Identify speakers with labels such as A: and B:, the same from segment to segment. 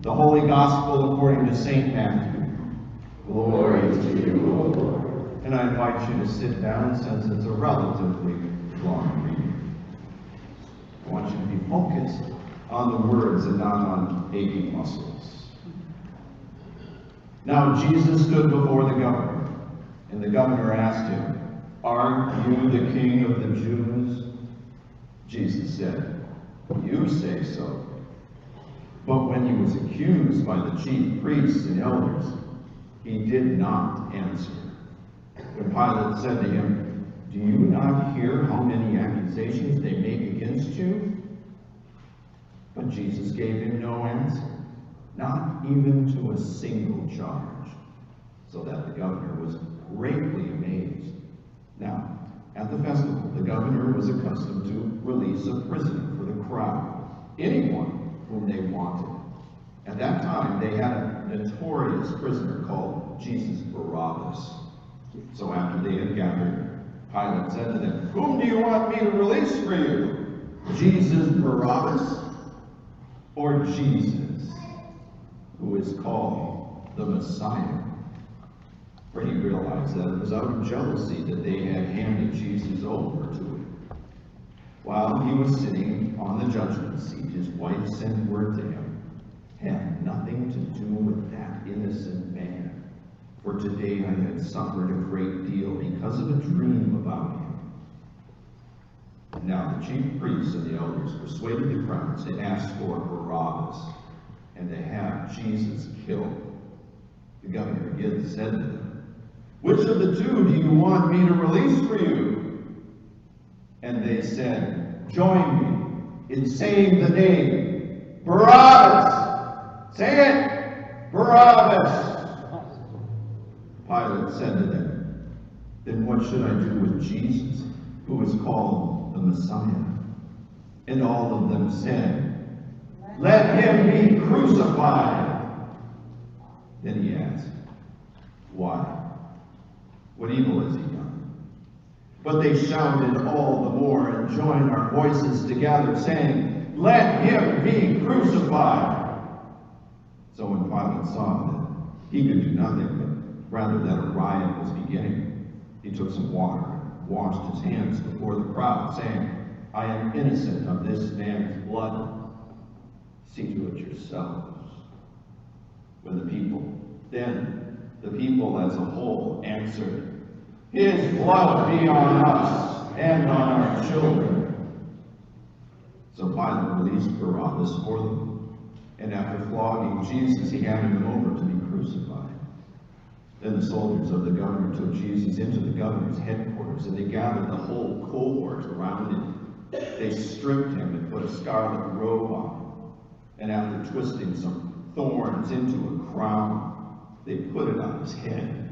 A: The Holy Gospel according to St. Matthew.
B: Glory to you, O Lord.
A: And I invite you to sit down since it's a relatively long reading. I want you to be focused on the words and not on aching muscles. Now Jesus stood before the governor, and the governor asked him, "Aren't you the king of the Jews?" Jesus said, "You say so." But when he was accused by the chief priests and elders, he did not answer. When Pilate said to him, "Do you not hear how many accusations they make against you?" But Jesus gave him no answer, not even to a single charge, so that the governor was greatly amazed. Now, at the festival, the governor was accustomed to release a prisoner for the crowd, anyone whom they wanted. At that time, they had a notorious prisoner called Jesus Barabbas. So after they had gathered, Pilate said to them, "Whom do you want me to release for you? Jesus Barabbas or Jesus, who is called the Messiah?" For he realized that it was out of jealousy that they had handed Jesus over to him. While he was sitting on the judgment seat, his wife sent word to him, "Have nothing to do with that innocent man, for today I had suffered a great deal because of a dream about him." Now the chief priests and the elders persuaded the crowds to ask for Barabbas and to have Jesus killed. The governor again said to them, "Which of the two do you want me to release for you?" And they said, "Join me in saying the name, Barabbas! Say it, Barabbas!" Pilate said to them, "Then what should I do with Jesus, who is called the Messiah?" And all of them said, "Let him be crucified." Then he asked, "Why? What evil has he done?" But they shouted all the more and joined our voices together, saying, "Let him be crucified." So when Pilate saw that he could do nothing, but rather that a riot was beginning, he took some water and washed his hands before the crowd, saying, "I am innocent of this man's blood. See to it yourselves." Then the people as a whole answered, "His blood be on us and on our children." So Pilate released Barabbas for them, and after flogging Jesus, he handed him over to be crucified. Then the soldiers of the governor took Jesus into the governor's headquarters, and they gathered the whole cohort around him. They stripped him and put a scarlet robe on him, and after twisting some thorns into a crown, they put it on his head.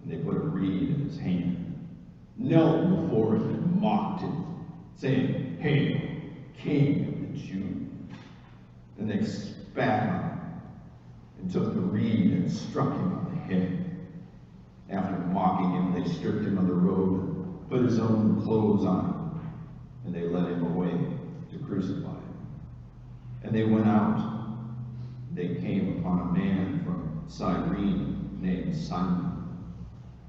A: And they put a reed in his hand, knelt before him and mocked him, saying, "Hail, King of the Jews." And they spat on him and took the reed and struck him on the head. After mocking him, they stripped him of the robe and put his own clothes on him, and they led him away to crucify him. And they went out. They came upon a man from Cyrene named Simon.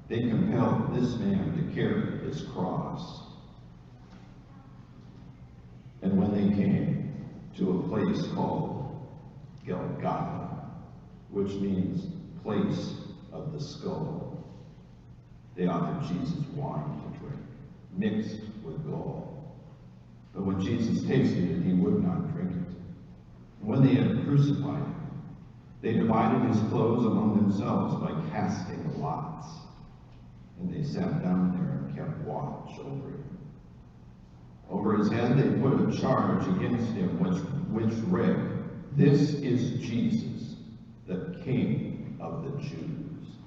A: They compelled this man to carry his cross. And when they came to a place called Golgotha, which means place of the skull, they offered Jesus wine to drink, mixed with gall. But when Jesus tasted it, he would not drink it. And when they had crucified him, they divided his clothes among themselves by casting lots. And they sat down there and kept watch over him. Over his head they put a charge against him, which read, "This is Jesus, the King of the Jews."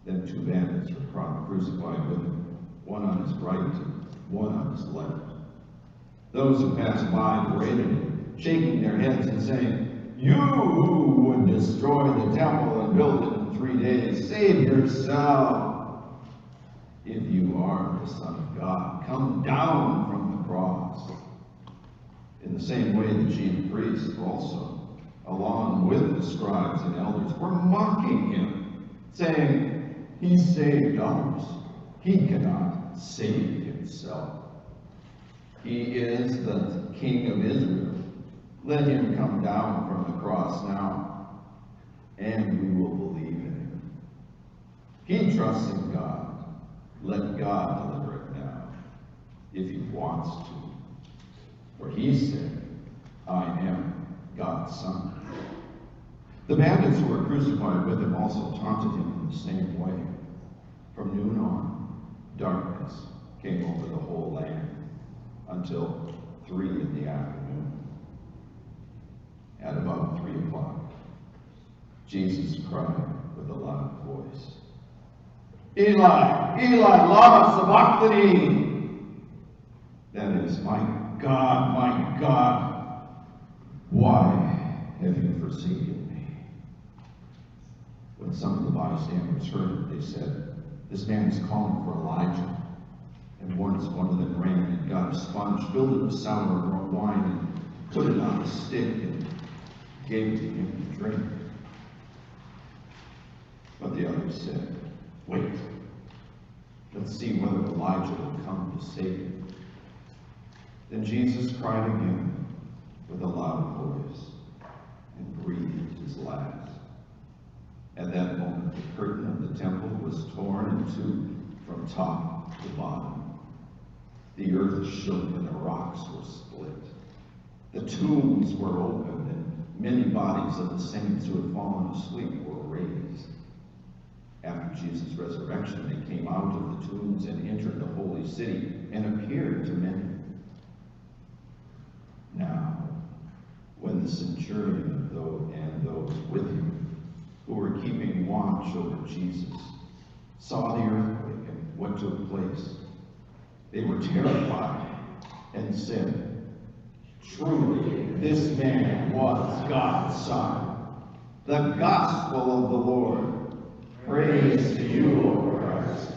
A: Then two bandits were crucified with him, one on his right and one on his left. Those who passed by paraded him, shaking their heads and saying, "You who would destroy the temple and build it in 3 days, save yourself. If you are the Son of God, come down from the cross." In the same way, the chief priests also scribes and elders were mocking him, saying, "He saved others. He cannot save himself. He is the King of Israel. Let him come down from the cross now, and we will believe in him. He trusts in God. Let God deliver it now, if he wants to. For he said, I am God's son." The bandits who were crucified with him also taunted him in the same way. From noon on, darkness came over the whole land until 3 in the afternoon. At about 3 o'clock, Jesus cried with a loud voice, "Eli, Eli, lama sabachthani!" That is, my God, why have you forsaken me?" When some of the bystanders heard it, they said, "This man is calling for Elijah." And once one of them ran and got a sponge, filled it with sour wine, and put it on a stick and gave it to him to drink. But the others said, "Wait, let's see whether Elijah will come to save him." Then Jesus cried again with a loud voice and breathed his last. At that moment, the curtain of the temple was torn in two from top to bottom. The earth shook and the rocks were split. The tombs were opened, and many bodies of the saints who had fallen asleep were raised. After Jesus' resurrection, they came out of the tombs and entered the holy city and appeared to many. Now, when the centurion and those with him who were keeping watch over Jesus saw the earthquake and what took place, they were terrified and said, "Truly, this man was God's Son." The gospel of the Lord. Praise to you, Lord Christ.